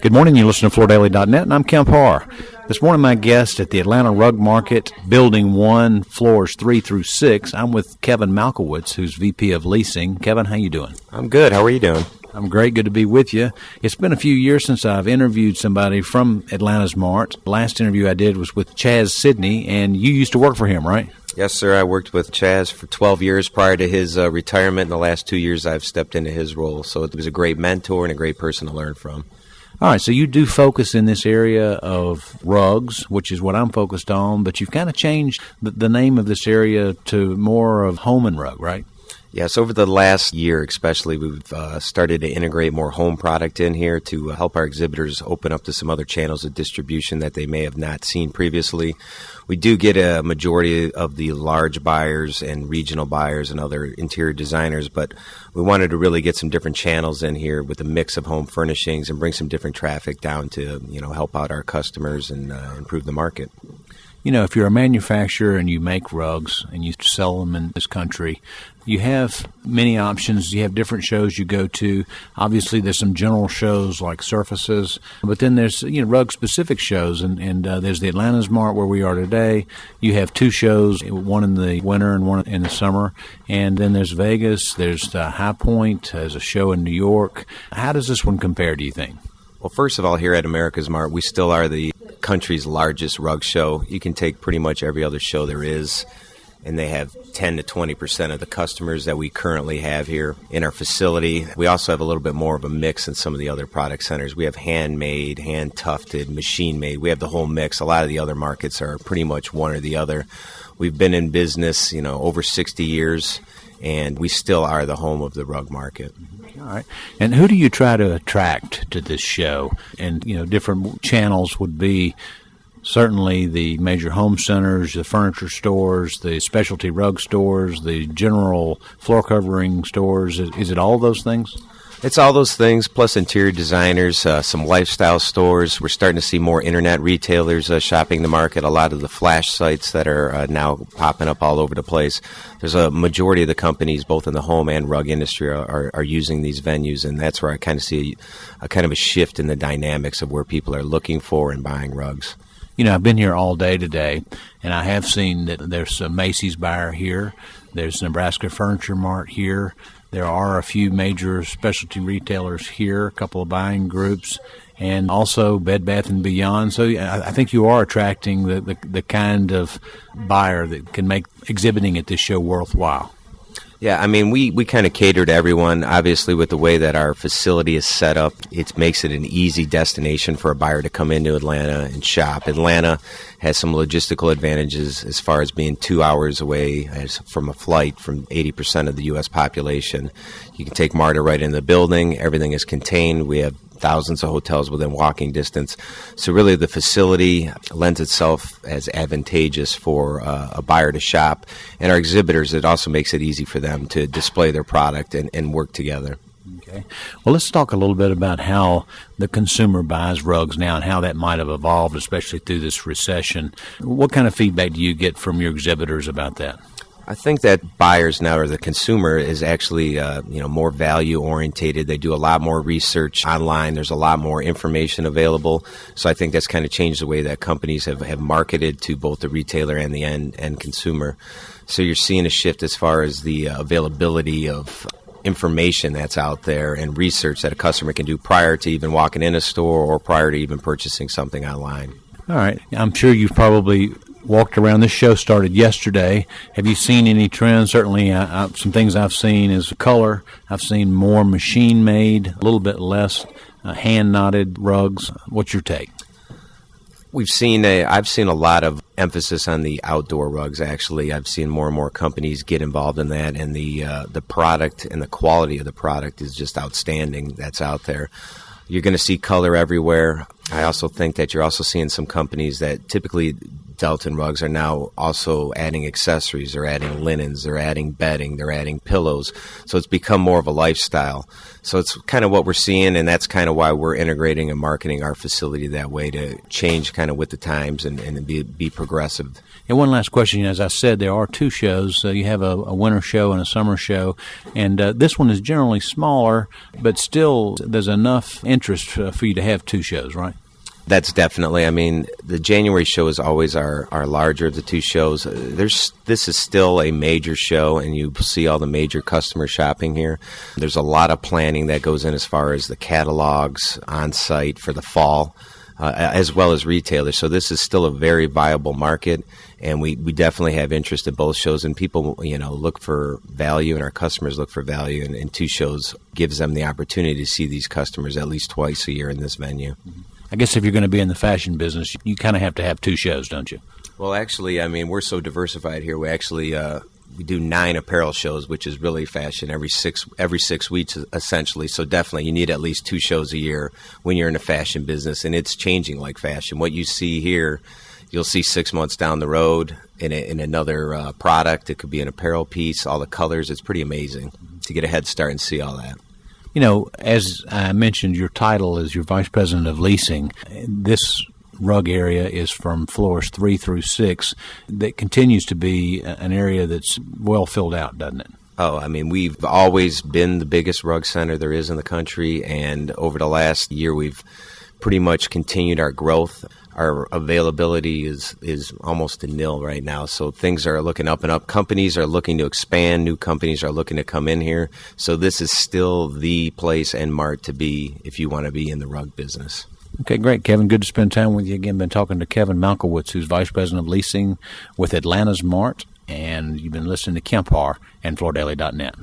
Good morning, you listen to FloorDaily.net, and I'm Kemp Harr. This morning, my guest at the Atlanta Rug Market, Building 1, floors 3 through 6. I'm with Kevin Malkiewicz, who's VP of Leasing. Kevin, how you doing? I'm good. How are you doing? I'm great. Good to be with you. It's been a few years since I've interviewed somebody from AmericasMart. The last interview I did was with Chaz Sidney, and you used to work for him, right? Yes, sir. I worked with Chaz for 12 years prior to his retirement. In the last 2 years, I've stepped into his role. So it was a great mentor and a great person to learn from. All right, so you do focus in this area of rugs, which is what I'm focused on, but you've kind of changed the name of this area to more of home and rug, right? Yes, over the last year especially, we've started to integrate more home product in here to help our exhibitors open up to some other channels of distribution that they may have not seen previously. We do get a majority of the large buyers and regional buyers and other interior designers, but we wanted to really get some different channels in here with a mix of home furnishings and bring some different traffic down to, help out our customers and improve the market. You know, if you're a manufacturer and you make rugs and you sell them in this country, you have many options. You have different shows you go to. Obviously, there's some general shows like surfaces, but then there's rug-specific shows, and there's the AmericasMart where we are today. You have two shows, one in the winter and one in the summer, and then there's Vegas. There's High Point. There's a show in New York. How does this one compare, do you think? Well, first of all, here at AmericasMart, we still are the country's largest rug show. You can take pretty much every other show there is, and they have 10 to 20% of the customers that we currently have here in our facility. We also have a little bit more of a mix in some of the other product centers. We have handmade, hand-tufted, machine-made. We have the whole mix. A lot of the other markets are pretty much one or the other. We've been in business, over 60 years, and we still are the home of the rug market. All right. And who do you try to attract to this show? And, different channels would be certainly the major home centers, the furniture stores, the specialty rug stores, the general floor covering stores. Is it all those things? It's all those things, plus interior designers, some lifestyle stores. We're starting to see more internet retailers shopping the market, a lot of the flash sites that are now popping up all over the place. There's a majority of the companies, both in the home and rug industry, are using these venues, and that's where I kind of see a kind of a shift in the dynamics of where people are looking for and buying rugs. I've been here all day today, and I have seen that there's a Macy's buyer here. There's Nebraska Furniture Mart here. There are a few major specialty retailers here, a couple of buying groups, and also Bed Bath & Beyond. So I think you are attracting the kind of buyer that can make exhibiting at this show worthwhile. Yeah, we kind of cater to everyone. Obviously, with the way that our facility is set up, it makes it an easy destination for a buyer to come into Atlanta and shop. Atlanta has some logistical advantages as far as being 2 hours away from a flight from 80% of the U.S. population. You can take MARTA right in the building. Everything is contained. We have thousands of hotels within walking distance. So really the facility lends itself as advantageous for a buyer to shop. And our exhibitors, it also makes it easy for them to display their product and work together. Okay. Well, let's talk a little bit about how the consumer buys rugs now and how that might have evolved, especially through this recession. What kind of feedback do you get from your exhibitors about that? I think that buyers now, or the consumer, is actually more value orientated. They do a lot more research online. There's a lot more information available. So I think that's kind of changed the way that companies have marketed to both the retailer and the end consumer. So you're seeing a shift as far as the availability of information that's out there and research that a customer can do prior to even walking in a store or prior to even purchasing something online. All right. I'm sure you've probably walked around. This show started yesterday. Have you seen any trends? Certainly, some things I've seen is color. I've seen more machine-made, a little bit less hand-knotted rugs. What's your take? I've seen a lot of emphasis on the outdoor rugs, actually. I've seen more and more companies get involved in that, and the product and the quality of the product is just outstanding that's out there. You're going to see color everywhere. I also think that you're also seeing some companies that typically Delton Rugs are now also adding accessories. They're adding linens. They're adding bedding. They're adding pillows. So it's become more of a lifestyle. So it's kind of what we're seeing, and that's kind of why we're integrating and marketing our facility that way, to change kind of with the times and be progressive. And one last question. As I said, there are two shows. You have a winter show and a summer show, and this one is generally smaller, but still there's enough interest for you to have two shows, right? That's definitely. I mean, the January show is always our larger of the two shows. This is still a major show, and you see all the major customer shopping here. There's a lot of planning that goes in as far as the catalogs on site for the fall, as well as retailers. So this is still a very viable market, and we definitely have interest in both shows. And people, look for value, and our customers look for value. And two shows gives them the opportunity to see these customers at least twice a year in this venue. I guess if you're going to be in the fashion business, you kind of have to have two shows, don't you? Well, actually, I mean, we're so diversified here. We actually we do 9 apparel shows, which is really fashion every 6 weeks, essentially. So definitely, you need at least 2 shows a year when you're in the fashion business, and it's changing like fashion. What you see here, you'll see 6 months down the road in another product. It could be an apparel piece, all the colors. It's pretty amazing to get a head start and see all that. As I mentioned, your title is your Vice President of Leasing. This rug area is from floors 3 through 6. That continues to be an area that's well filled out, doesn't it? Oh, I mean, we've always been the biggest rug center there is in the country, and over the last year, we've pretty much continued our growth. Our availability is almost to nil right now, so things are looking up and up. Companies are looking to expand. New companies are looking to come in here. So this is still the place and mart to be if you want to be in the rug business. Okay, great, Kevin. Good to spend time with you again. Been talking to Kevin Malkiewicz, who's Vice President of Leasing with AmericasMart, and you've been listening to Kemp Harr and FloorDaily.net.